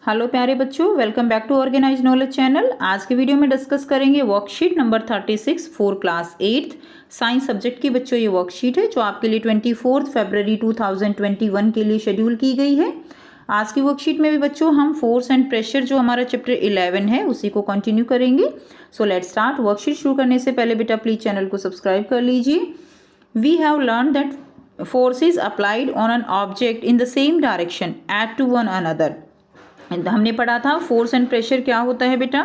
Hello प्यारे बच्चों, welcome back to organize knowledge channel. आज के वीडियो में डिस्कस करेंगे worksheet number 36 for class 8th science subject की। बच्चों ये वर्कशीट है जो आपके लिए 24 फरवरी 2021 के लिए शेड्यूल की गई है। आज की वर्कशीट में भी बच्चों हम फोर्स एंड प्रेशर जो हमारा चैप्टर 11 है उसी को कंटिन्यू करेंगे। So let's start. वर्कशीट शुरू करने से पहले बेटा प्लीज चैनल को सब्सक्राइब कर लीजिए। We have learn that force is applied on an object in the same direction at to one another. हमने पढ़ा था फोर्स एंड प्रेशर क्या होता है बेटा,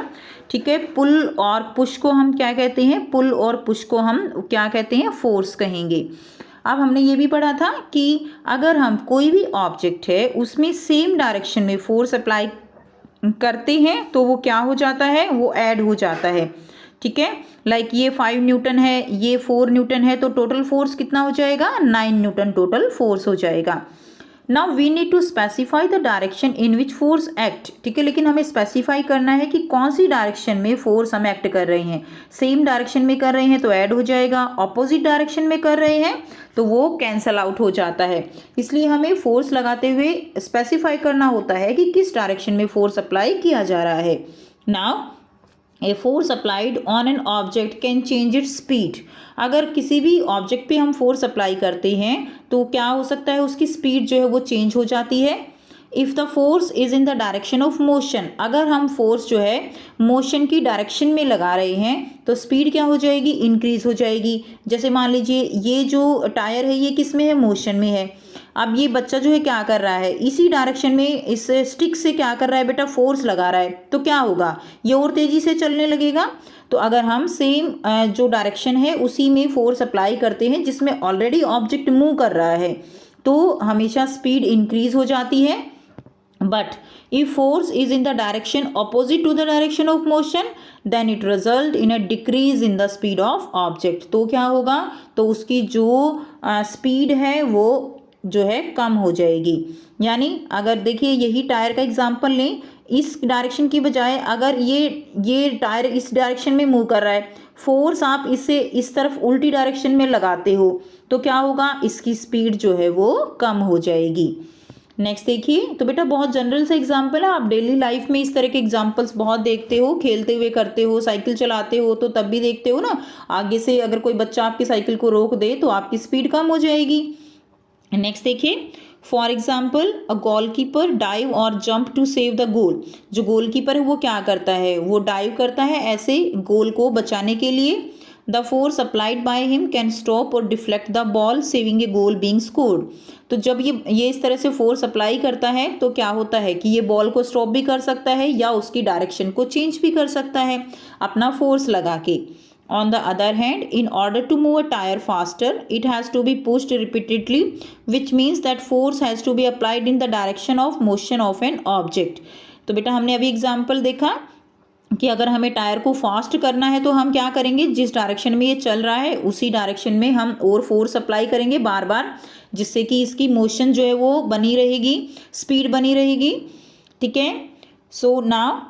ठीक है। पुल और पुश को हम क्या कहते हैं, पुल और पुश को हम क्या कहते हैं, फोर्स कहेंगे। अब हमने ये भी पढ़ा था कि अगर हम कोई भी ऑब्जेक्ट है उसमें सेम डायरेक्शन में फोर्स अप्लाई करते हैं तो वो क्या हो जाता है, वो ऐड हो जाता है, ठीक है। लाइक ये 5 न्यूटन है, ये 4 न्यूटन है, तो टोटल फोर्स कितना हो जाएगा, 9 न्यूटन टोटल फोर्स हो जाएगा। Now we need to specify the direction in which force act, ठीक है। लेकिन हमें स्पेसिफाई करना है कि कौन सी डायरेक्शन में फोर्स हम एक्ट कर रहे हैं। सेम डायरेक्शन में कर रहे हैं तो ऐड हो जाएगा, ऑपोजिट डायरेक्शन में कर रहे हैं तो वो कैंसल आउट हो जाता है। इसलिए हमें फोर्स लगाते हुए स्पेसिफाई करना होता है कि किस डायरेक्शन में फोर्स अप्लाई किया जा रहा है। Now a force applied on an object can change its speed. अगर किसी भी ऑब्जेक्ट पे हम फोर्स अप्लाई करते हैं तो क्या हो सकता है, उसकी स्पीड जो है वो चेंज हो जाती है। If the force is in the direction of motion, अगर हम फोर्स जो है मोशन की डायरेक्शन में लगा रहे हैं तो स्पीड क्या हो जाएगी, इंक्रीज हो जाएगी। जैसे मान लीजिए ये जो टायर है ये किस में है, मोशन में है। अब ये बच्चा जो है क्या कर रहा है, इसी डायरेक्शन में इस स्टिक से क्या कर रहा है बेटा, फोर्स लगा रहा है, तो क्या होगा, ये और तेज़ी से चलने लगेगा। तो अगर हम सेम जो डायरेक्शन है उसी में फोर्स अप्लाई करते हैं जिसमें ऑलरेडी ऑब्जेक्ट मूव कर रहा है तो हमेशा स्पीड इंक्रीज हो जाती है। But if force is in the direction opposite to the direction of motion then it result in a decrease in the speed of object। तो क्या होगा, तो उसकी जो स्पीड है वो जो है कम हो जाएगी। यानी अगर देखिए यही टायर का एग्जांपल लें, इस डायरेक्शन की बजाय अगर ये टायर इस डायरेक्शन में मूव कर रहा है, फोर्स आप इससे इस तरफ उल्टी डायरेक्शन में लगाते हो तो क्या होगा, इसकी स्पीड जो है वो कम हो जाएगी। नेक्स्ट देखिए, तो बेटा बहुत जनरल से एग्जांपल है, आप डेली लाइफ में इस तरह के एग्जांपल्स बहुत देखते हो, खेलते हुए करते हो, साइकिल चलाते हो तो तब भी देखते हो ना। आगे से अगर कोई बच्चा आपकी साइकिल को रोक दे तो आपकी स्पीड कम हो जाएगी। नेक्स्ट देखिए, for example a goalkeeper dive और jump to save the goal. जो गोलकीपर है वो क्या करता है, वो डाइव करता है ऐसे गोल को बचाने के लिए। The force applied by him can stop or deflect the ball saving a goal being scored. तो जब ये इस तरह से फोर्स अप्लाई करता है तो क्या होता है कि ये बॉल को स्टॉप भी कर सकता है या उसकी डायरेक्शन को चेंज भी कर सकता है अपना फोर्स लगा के। On the other hand, in order to move a tire faster, it has to be pushed repeatedly, which means that force has to be applied in the direction of motion of an object। तो बेटा हमने अभी example देखा कि अगर हमें tyre को fast करना है तो हम क्या करेंगे, जिस डायरेक्शन में ये चल रहा है उसी डायरेक्शन में हम और फोर्स अप्लाई करेंगे बार बार, जिससे कि इसकी मोशन जो है वो बनी रहेगी, स्पीड बनी रहेगी, ठीक है। So now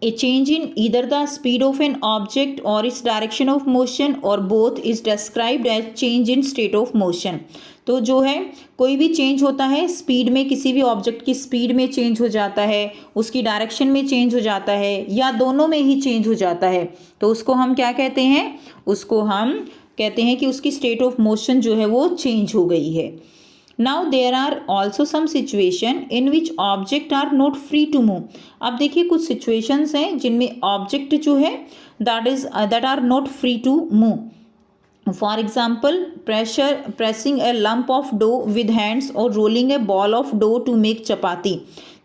A change in either the speed of an object or its direction of motion or both is described as change in state of motion। तो जो है कोई भी चेंज होता है स्पीड में, किसी भी ऑब्जेक्ट की स्पीड में चेंज हो जाता है, उसकी डायरेक्शन में चेंज हो जाता है या दोनों में ही चेंज हो जाता है तो उसको हम क्या कहते हैं, उसको हम कहते हैं कि उसकी स्टेट ऑफ मोशन जो है वो चेंज हो गई है। Now there are also some situation in which object are not free to move। अब देखिए कुछ situations हैं जिनमें object जो है that are not free to move। For example, pressing a lump of dough with hands or rolling a ball of dough to make चपाती।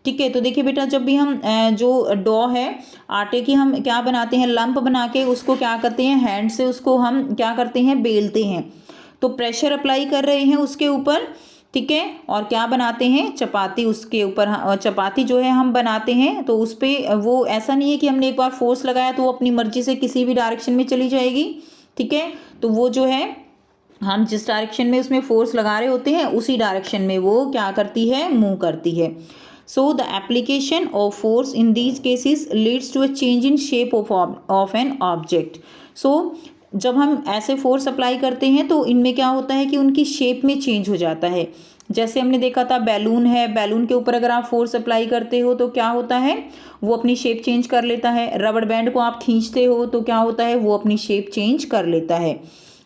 ठीक है, तो देखिए बेटा जब भी हम जो डो है आटे की हम क्या बनाते हैं, लंप बना के उसको क्या करते हैं, हैंड से उसको हम क्या करते हैं, बेलते हैं। तो प्रेशर अप्लाई कर रहे हैं उसके ऊपर, ठीक है, और क्या बनाते हैं, चपाती उसके ऊपर। चपाती जो है हम बनाते हैं तो उस पर वो ऐसा नहीं है कि हमने एक बार फोर्स लगाया तो वो अपनी मर्जी से किसी भी डायरेक्शन में चली जाएगी, ठीक है। तो वो जो है हम जिस डायरेक्शन में उसमें फोर्स लगा रहे होते हैं उसी डायरेक्शन में वो क्या करती है, मूव करती है। So the application of force in these cases leads to a change in shape of an object. So जब हम ऐसे फोर्स अप्लाई करते हैं तो इनमें क्या होता है कि उनकी शेप में चेंज हो जाता है। जैसे हमने देखा था बैलून है, बैलून के ऊपर अगर आप फोर्स अप्लाई करते हो तो क्या होता है, वो अपनी शेप चेंज कर लेता है। रबड़ बैंड को आप खींचते हो तो क्या होता है, वो अपनी शेप चेंज कर लेता है।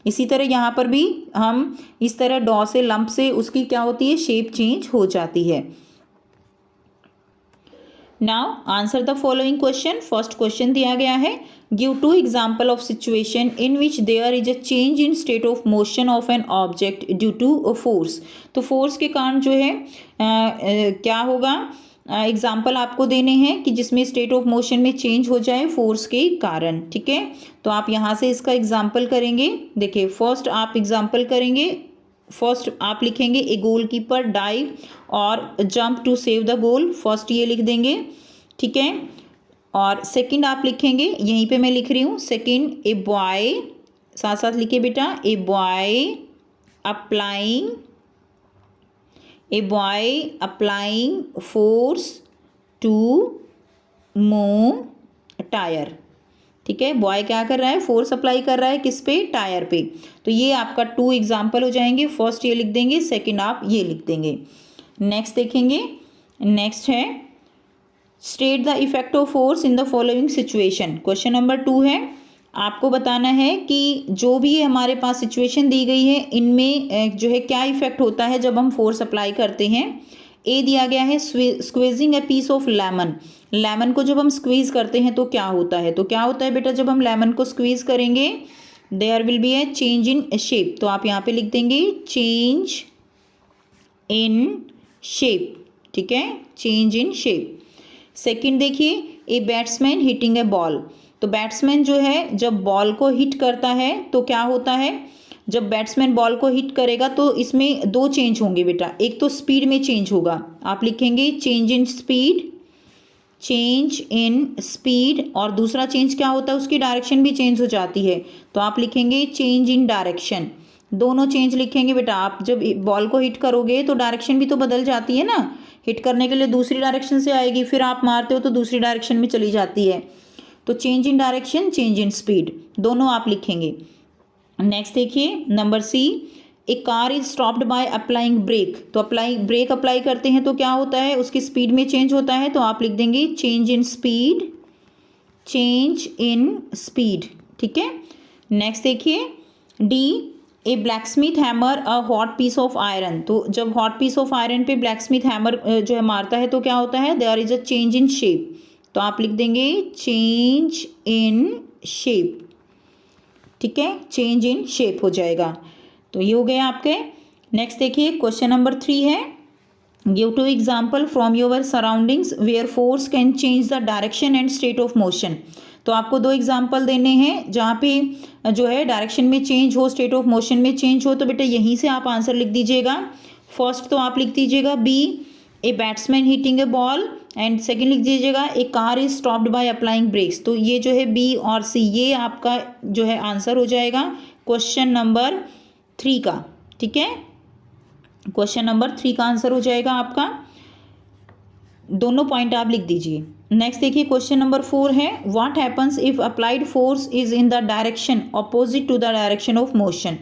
इसी तरह यहाँ पर भी हम इस तरह डॉ से लंप से उसकी क्या होती है, शेप चेंज हो जाती है। Now answer the following question. First question दिया गया है, give two example of situation in which there is a change in state of motion of an object due to a force. तो force के कारण जो है क्या होगा, एग्जाम्पल आपको देने हैं कि जिसमें स्टेट ऑफ मोशन में चेंज हो जाए फोर्स के कारण। ठीक है, तो आप यहाँ से इसका एग्जाम्पल करेंगे। देखिए फर्स्ट आप एग्जाम्पल करेंगे, फर्स्ट आप लिखेंगे ए गोल कीपर डाइव और jump to save the goal, first ये लिख देंगे। ठीक है, और सेकंड आप लिखेंगे, यहीं पे मैं लिख रही हूँ सेकंड, ए बॉय, साथ साथ लिखिए बेटा, a boy applying force to move tyre. ठीक है, बॉय क्या कर रहा है, फोर्स अप्लाई कर रहा है किस पे, टायर पे। तो ये आपका 2 एग्जाम्पल हो जाएंगे, फर्स्ट ये लिख देंगे, सेकंड आप ये लिख देंगे। नेक्स्ट देखेंगे, नेक्स्ट है state the effect of force in the following situation. Question number 2 है, आपको बताना है कि जो भी हमारे पास सिचुएशन दी गई है इनमें जो है क्या इफेक्ट होता है जब हम फोर्स अप्लाई करते हैं। ए दिया गया है squeezing a piece of lemon, lemon को जब हम स्क्वीज करते हैं तो क्या होता है, तो क्या होता है बेटा, जब हम लेमन को स्क्वीज करेंगे there will be a change in shape. तो आप यहाँ पे लिख देंगे चेंज इन शेप। ठीक है, चेंज इन शेप। सेकंड देखिए, a batsman hitting a ball, तो बैट्समैन जो है जब बॉल को हिट करता है तो क्या होता है, जब बैट्समैन बॉल को हिट करेगा तो इसमें 2 चेंज होंगे बेटा, एक तो स्पीड में चेंज होगा, आप लिखेंगे चेंज इन स्पीड, और दूसरा चेंज क्या होता है, उसकी डायरेक्शन भी चेंज हो जाती है, तो आप लिखेंगे चेंज इन डायरेक्शन। दोनों चेंज लिखेंगे बेटा, आप जब बॉल को हिट करोगे तो डायरेक्शन भी तो बदल जाती है ना, हिट करने के लिए दूसरी डायरेक्शन से आएगी, फिर आप मारते हो तो दूसरी डायरेक्शन में चली जाती है। तो change in direction, change in speed, दोनों आप लिखेंगे। नेक्स्ट देखिए number C, a car is stopped by applying brake, तो ब्रेक अप्लाई करते हैं तो क्या होता है, उसकी स्पीड में चेंज होता है, तो आप लिख देंगे चेंज इन स्पीड। ठीक है, नेक्स्ट देखिए D, a blacksmith hammer a hot piece of iron, तो जब हॉट पीस ऑफ आयरन पे ब्लैकस्मिथ हैमर जो है मारता है तो क्या होता है, there is a change in shape, तो आप लिख देंगे चेंज इन शेप। ठीक है, चेंज इन शेप हो जाएगा। तो ये हो गया आपके। नेक्स्ट देखिए क्वेश्चन नंबर 3 है, give 2 example from your surroundings where force can change the direction and state of motion. तो आपको 2 एग्जाम्पल देने हैं जहाँ पे जो है डायरेक्शन में चेंज हो, स्टेट ऑफ मोशन में चेंज हो, तो बेटा यहीं से आप आंसर लिख दीजिएगा। फर्स्ट तो आप लिख दीजिएगा B, a batsman hitting a ball, and second लिख दीजिएगा a car is stopped by applying brakes. तो ये जो है बी और सी ये आपका जो है आंसर हो जाएगा क्वेश्चन नंबर 3 का। ठीक है, क्वेश्चन नंबर 3 का आंसर हो जाएगा आपका, दोनों पॉइंट आप लिख दीजिए। नेक्स्ट देखिए क्वेश्चन नंबर 4 है, what happens if applied force is in the direction opposite to the direction of motion.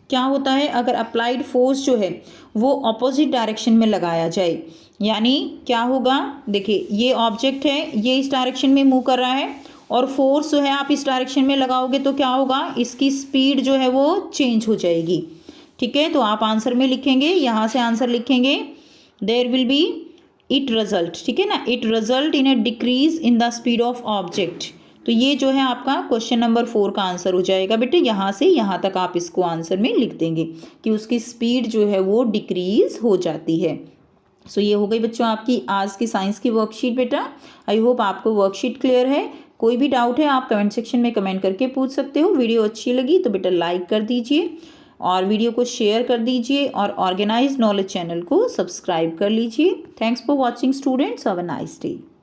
क्या होता है अगर अप्लाइड फोर्स जो है वो अपोजिट डायरेक्शन में लगाया जाए, यानी क्या होगा, देखिए ये ऑब्जेक्ट है, ये इस डायरेक्शन में मूव कर रहा है और फोर्स जो है आप इस डायरेक्शन में लगाओगे तो क्या होगा, इसकी स्पीड जो है वो चेंज हो जाएगी। ठीक है, तो आप आंसर में लिखेंगे, यहाँ से आंसर लिखेंगे there will be it result. ठीक है ना, it result in a decrease in the speed of object. तो ये जो है आपका क्वेश्चन नंबर 4 का आंसर हो जाएगा बेटे, यहाँ से यहाँ तक आप इसको आंसर में लिख देंगे कि उसकी स्पीड जो है वो डिक्रीज हो जाती है। सो ये हो गई बच्चों आपकी आज की साइंस की वर्कशीट बेटा। आई होप आपको वर्कशीट क्लियर है। कोई भी डाउट है आप कमेंट सेक्शन में कमेंट करके पूछ सकते हो। वीडियो अच्छी लगी तो बेटा लाइक कर दीजिए और वीडियो को शेयर कर दीजिए और ऑर्गेनाइज नॉलेज चैनल को सब्सक्राइब कर लीजिए। Thanks for watching students, have a nice day.